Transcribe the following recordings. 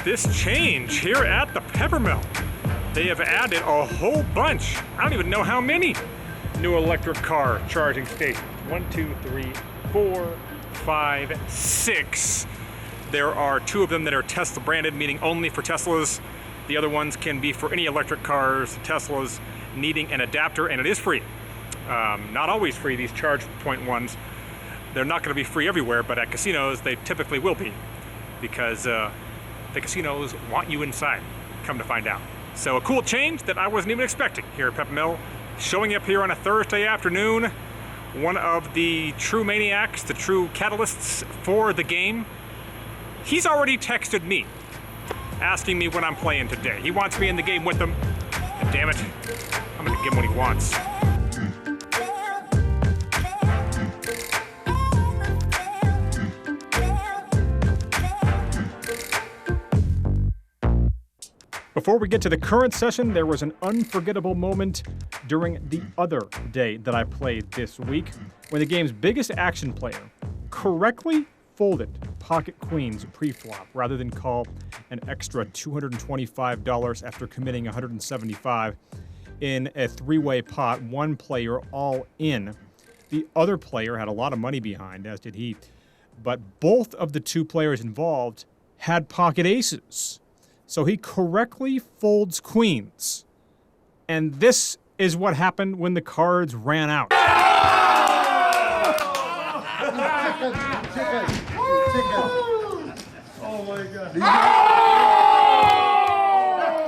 this change here at the Peppermill. They have added a whole bunch. I don't even know how many new electric car charging stations. 1, 2, 3, 4, 5, 6. There are 2 of them that are Tesla branded, meaning only for Teslas. The other ones can be for any electric cars, Teslas needing an adapter, and it is free. Not always free, these charge point ones. They're not going to be free everywhere, but at casinos they typically will be, because the casinos want you inside, come to find out. So a cool change that I wasn't even expecting here at Peppermill. Showing up here on a Thursday afternoon, one of the true maniacs, the true catalysts for the game, he's already texted me, asking me when I'm playing today. He wants me in the game with him, and damn it, I'm gonna give him what he wants. Before we get to the current session, there was an unforgettable moment during the other day that I played this week, when the game's biggest action player correctly folded pocket queens pre-flop rather than call an extra $225 after committing $175 in a 3-way pot, one player all in. The other player had a lot of money behind, as did he, but both of the 2 players involved had pocket aces. So he correctly folds queens. And this is what happened when the cards ran out. Oh my God.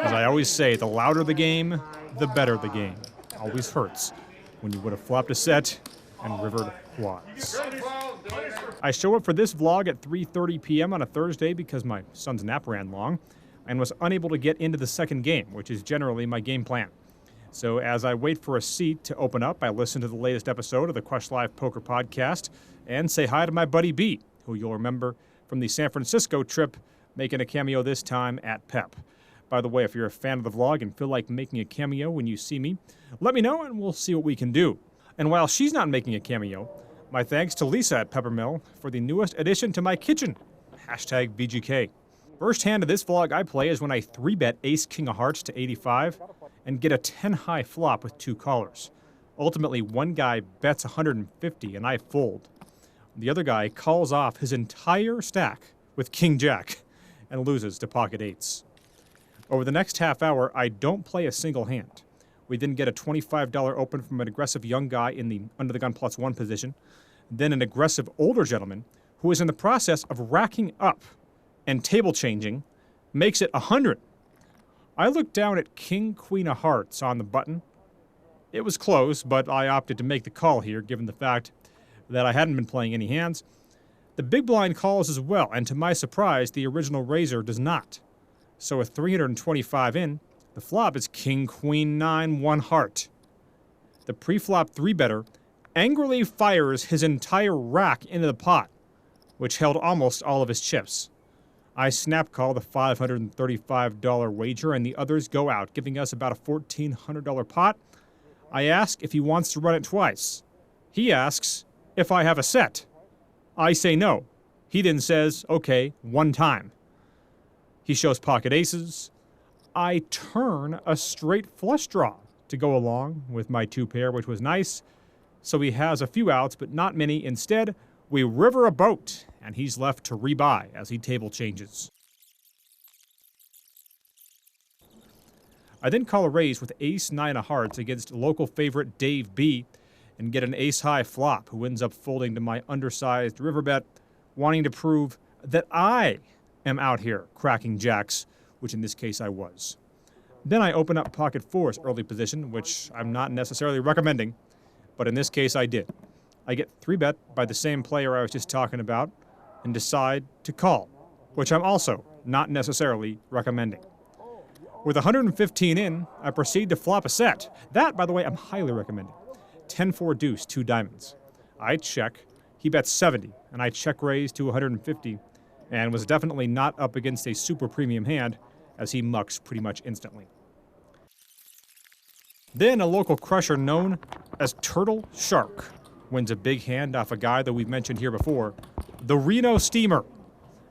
As I always say, the louder the game, the better the game. Always hurts when you would have flopped a set and rivered quads. I show up for this vlog at 3:30 p.m. on a Thursday because my son's nap ran long, and was unable to get into the second game, which is generally my game plan. So as I wait for a seat to open up, I listen to the latest episode of the pokerlife Poker Podcast and say hi to my buddy B, who you'll remember from the San Francisco trip, making a cameo this time at Pep. By the way, if you're a fan of the vlog and feel like making a cameo when you see me, let me know and we'll see what we can do. And while she's not making a cameo, my thanks to Lisa at Peppermill for the newest addition to my kitchen, #VGK. First hand of this vlog I play is when I 3-bet ace king of hearts to 85 and get a 10-high flop with 2 callers. Ultimately, one guy bets 150 and I fold. The other guy calls off his entire stack with king jack and loses to pocket eights. Over the next half hour, I don't play a single hand. We then get a $25 open from an aggressive young guy in the under-the-gun +1 position, then an aggressive older gentleman who is in the process of racking up and table changing, makes it 100. I looked down at king queen of hearts on the button. It was close, but I opted to make the call here given the fact that I hadn't been playing any hands. The big blind calls as well, and to my surprise, the original raiser does not. So with 325 in, the flop is king queen 9 1 heart. The pre-flop 3-better angrily fires his entire rack into the pot, which held almost all of his chips. I snap call the $535 wager and the others go out, giving us about a $1,400 pot. I ask if he wants to run it twice. He asks if I have a set. I say no. He then says, okay, 1 time. He shows pocket aces. I turn a straight flush draw to go along with my 2 pair, which was nice. So he has a few outs, but not many. Instead, we river a boat, and he's left to rebuy as he table changes. I then call a raise with ace 9 of hearts against local favorite Dave B and get an ace-high flop, who ends up folding to my undersized river bet, wanting to prove that I am out here cracking jacks, which in this case I was. Then I open up pocket 4's early position, which I'm not necessarily recommending, but in this case I did. I get 3-bet by the same player I was just talking about and decide to call, which I'm also not necessarily recommending. With 115 in, I proceed to flop a set. That, by the way, I'm highly recommending. 10-4 deuce, 2 diamonds. I check. He bets 70, and I check raise to 150, and was definitely not up against a super premium hand, as he mucks pretty much instantly. Then a local crusher known as Turtle Shark wins a big hand off a guy that we've mentioned here before, the Reno Steamer.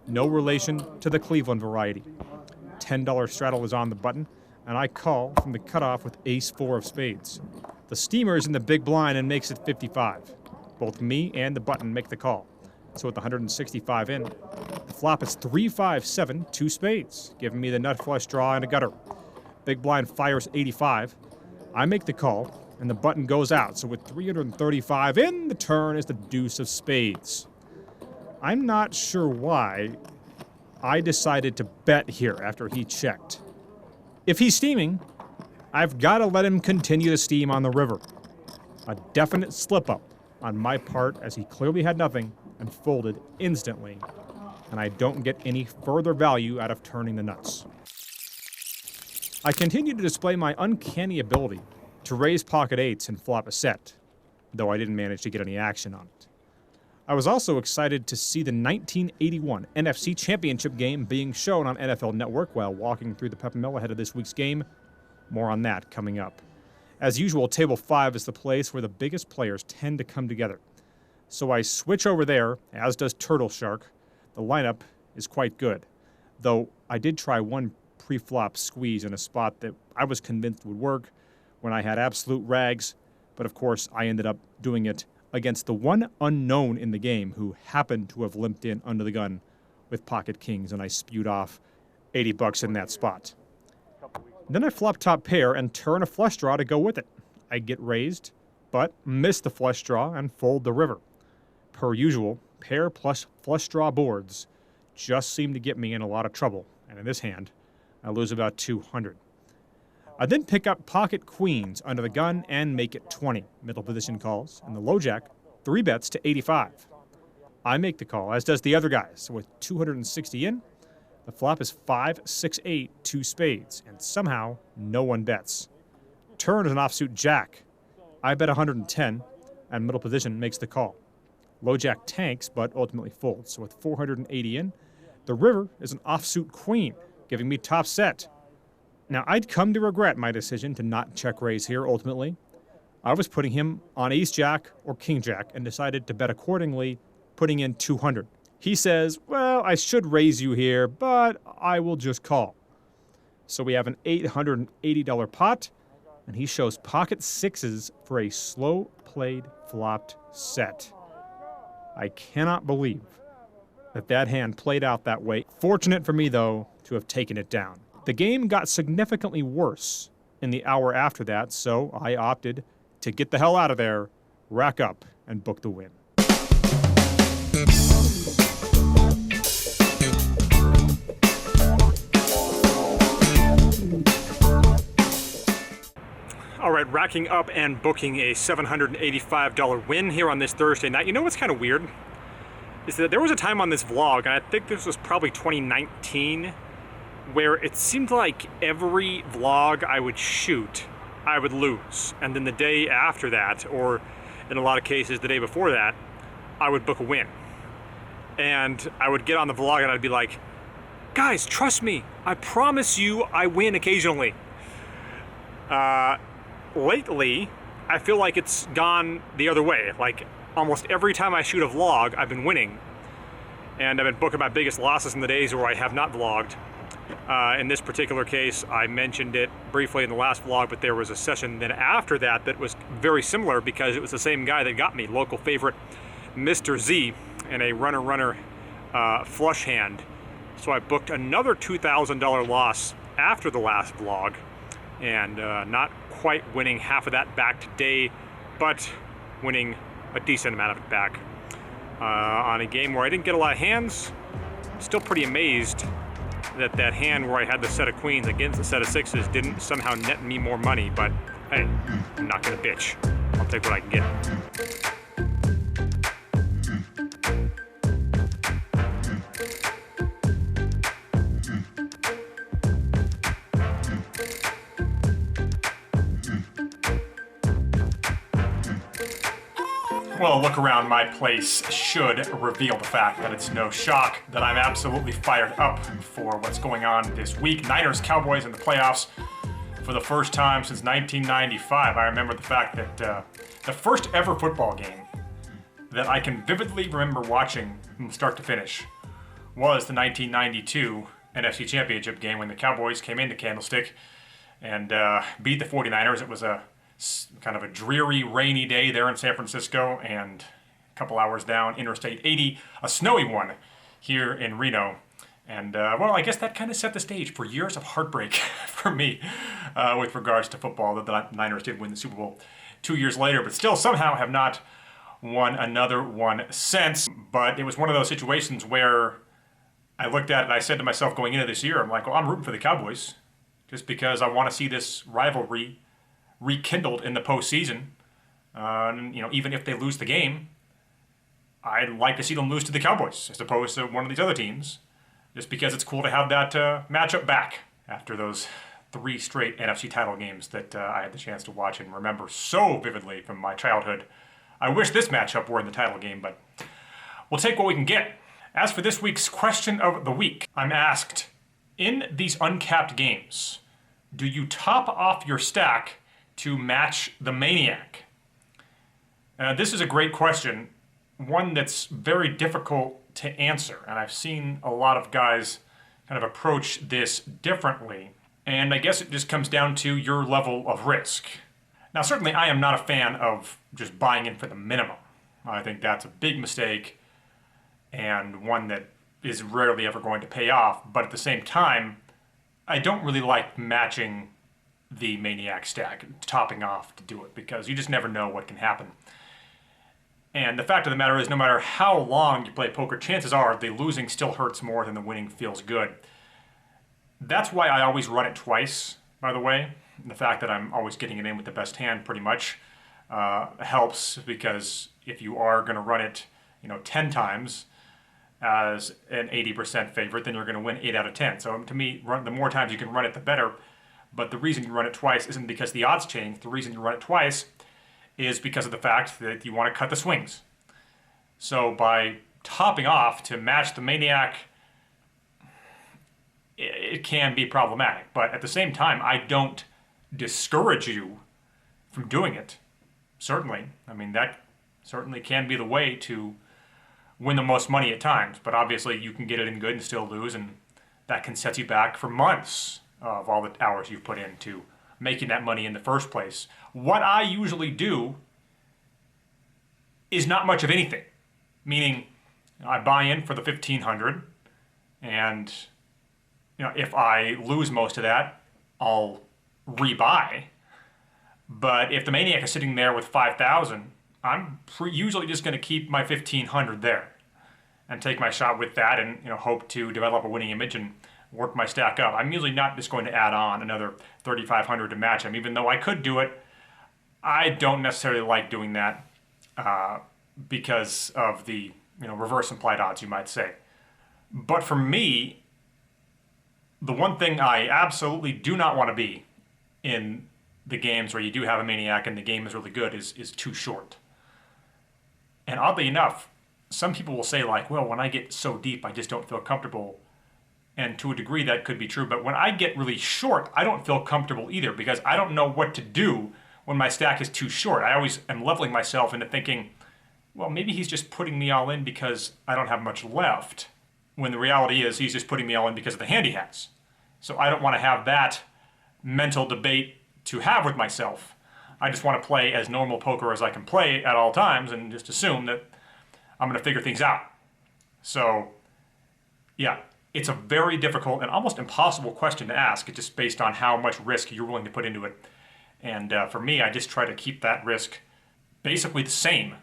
no relation to the Cleveland variety. $10 straddle is on the button, and I call from the cutoff with ace-4 of spades. The steamer is in the big blind and makes it 55. Both me and the button make the call. So with 165 in, the flop is 3-5-7, 2 spades, giving me the nut flush draw and a gutter. Big blind fires 85. I make the call, and the button goes out. So with 335 in, the turn is the deuce of spades. I'm not sure why I decided to bet here after he checked. If he's steaming, I've got to let him continue to steam on the river. A definite slip-up on my part, as he clearly had nothing and folded instantly, and I don't get any further value out of turning the nuts. I continue to display my uncanny ability to raise pocket eights and flop a set, though I didn't manage to get any action on it. I was also excited to see the 1981 NFC Championship game being shown on NFL Network while walking through the Peppermill ahead of this week's game. More on that coming up. As usual, Table 5 is the place where the biggest players tend to come together. So I switch over there, as does Turtle Shark. The lineup is quite good, though I did try one pre-flop squeeze in a spot that I was convinced would work when I had absolute rags, but of course I ended up doing it against the one unknown in the game who happened to have limped in under the gun with pocket kings, and I spewed off $80 in that spot. Then I flop top pair and turn a flush draw to go with it. I get raised, but miss the flush draw and fold the river. Per usual, pair plus flush draw boards just seem to get me in a lot of trouble, and in this hand, I lose about 200. I then pick up pocket queens under the gun and make it 20. Middle position calls, and the low jack 3 bets to 85. I make the call, as does the other guys, so with 260 in, the flop is 5-6-8, 2 spades, and somehow no one bets. Turn is an offsuit jack. I bet 110, and middle position makes the call. Low jack tanks, but ultimately folds, so with 480 in, the river is an offsuit queen, giving me top set. Now, I'd come to regret my decision to not check raise here ultimately. I was putting him on ace-jack or king-jack and decided to bet accordingly, putting in 200. He says, well, I should raise you here, but I will just call. So we have an $880 pot, and he shows pocket sixes for a slow-played flopped set. I cannot believe that hand played out that way. Fortunate for me, though, to have taken it down. The game got significantly worse in the hour after that, so I opted to get the hell out of there, rack up, and book the win. All right, racking up and booking a $785 win here on this Thursday night. You know what's kind of weird? Is that there was a time on this vlog, and I think this was probably 2019, where it seemed like every vlog I would shoot, I would lose. And then the day after that, or in a lot of cases the day before that, I would book a win. And I would get on the vlog and I'd be like, guys, trust me, I promise you I win occasionally. Lately, I feel like it's gone the other way. Like almost every time I shoot a vlog, I've been winning. And I've been booking my biggest losses in the days where I have not vlogged. In this particular case, I mentioned it briefly in the last vlog, but there was a session then after that that was very similar because it was the same guy that got me, local favorite Mr. Z, in a runner-runner flush hand. So I booked another $2,000 loss after the last vlog, and not quite winning half of that back today, but winning a decent amount of it back. On a game where I didn't get a lot of hands, still pretty amazed that hand where I had the set of queens against the set of sixes didn't somehow net me more money, but hey, I'm not gonna bitch. I'll take what I can get. Well, a look around my place should reveal the fact that it's no shock that I'm absolutely fired up for what's going on this week. Niners, Cowboys in the playoffs for the first time since 1995. I remember the fact that the first ever football game that I can vividly remember watching from start to finish was the 1992 NFC Championship game when the Cowboys came into Candlestick and beat the 49ers. It was a kind of a dreary, rainy day there in San Francisco, and a couple hours down Interstate 80, a snowy one here in Reno. And, well, I guess that kind of set the stage for years of heartbreak for me with regards to football. The Niners did win the Super Bowl 2 years later, but still somehow have not won another one since. But it was one of those situations where I looked at it and I said to myself going into this year, I'm like, well, I'm rooting for the Cowboys just because I want to see this rivalry rekindled in the postseason. Even if they lose the game, I'd like to see them lose to the Cowboys as opposed to one of these other teams, just because it's cool to have that matchup back after those 3 straight NFC title games that I had the chance to watch and remember so vividly from my childhood. I wish this matchup were in the title game, but we'll take what we can get. As for this week's question of the week, I'm asked, in these uncapped games, do you top off your stack to match the Maniac? This is a great question, one that's very difficult to answer, and I've seen a lot of guys kind of approach this differently, and I guess it just comes down to your level of risk. Now, certainly I am not a fan of just buying in for the minimum. I think that's a big mistake and one that is rarely ever going to pay off, but at the same time, I don't really like matching the Maniac stack, topping off to do it, because you just never know what can happen. And the fact of the matter is, no matter how long you play poker, chances are the losing still hurts more than the winning feels good. That's why I always run it twice, by the way. The fact that I'm always getting it in with the best hand pretty much helps, because if you are going to run it 10 times as an 80% favorite, then you're going to win 8 out of 10. So to me, the more times you can run it, the better. But the reason you run it twice isn't because the odds change. The reason you run it twice is because of the fact that you want to cut the swings. So by topping off to match the Maniac, it can be problematic. But at the same time, I don't discourage you from doing it. Certainly. I mean, that certainly can be the way to win the most money at times. But obviously, you can get it in good and still lose, and that can set you back for months of all the hours you've put into making that money in the first place. What I usually do is not much of anything. Meaning, I buy in for the $1,500, and if I lose most of that, I'll rebuy. But if the Maniac is sitting there with $5,000, I'm usually just going to keep my $1,500 there and take my shot with that, and hope to develop a winning image and work my stack up. I'm usually not just going to add on another $3,500 to match him, even though I could do it. I don't necessarily like doing that because of the reverse implied odds, you might say. But for me, the one thing I absolutely do not want to be in the games where you do have a Maniac and the game is really good is too short. And oddly enough, some people will say, like, well, when I get so deep, I just don't feel comfortable. And to a degree, that could be true. But when I get really short, I don't feel comfortable either, because I don't know what to do when my stack is too short. I always am leveling myself into thinking, well, maybe he's just putting me all in because I don't have much left, when the reality is he's just putting me all in because of the hand he has. So I don't want to have that mental debate to have with myself. I just want to play as normal poker as I can play at all times and just assume that I'm going to figure things out. So, yeah, it's a very difficult and almost impossible question to ask, just based on how much risk you're willing to put into it. And for me, I just try to keep that risk basically the same,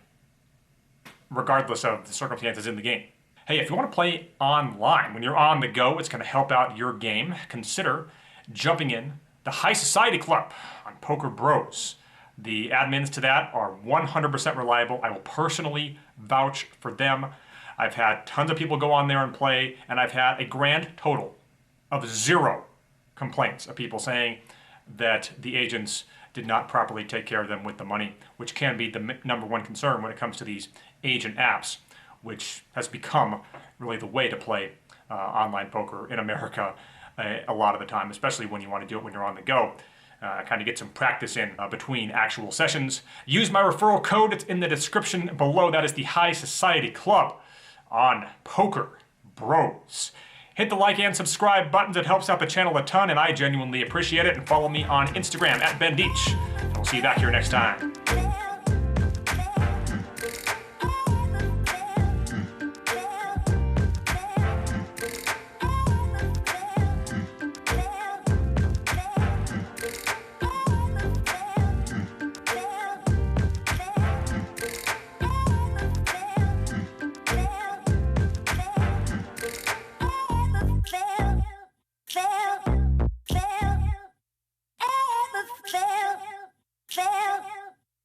regardless of the circumstances in the game. Hey, if you want to play online, when you're on the go, it's going to help out your game, consider jumping in the High Society Club on Poker Bros. The admins to that are 100% reliable. I will personally vouch for them. I've had tons of people go on there and play, and I've had a grand total of 0 complaints of people saying that the agents did not properly take care of them with the money, which can be the number one concern when it comes to these agent apps, which has become really the way to play online poker in America a lot of the time, especially when you want to do it when you're on the go. Kind of get some practice in between actual sessions. Use my referral code. It's in the description below. That is the High Society Club on Poker bros. Hit the like and subscribe buttons. It helps out the channel a ton, and I genuinely appreciate it. And follow me on Instagram at Ben Deach. I'll see you back here next time.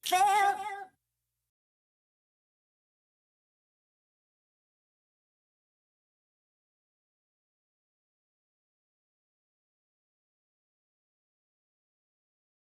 Fail.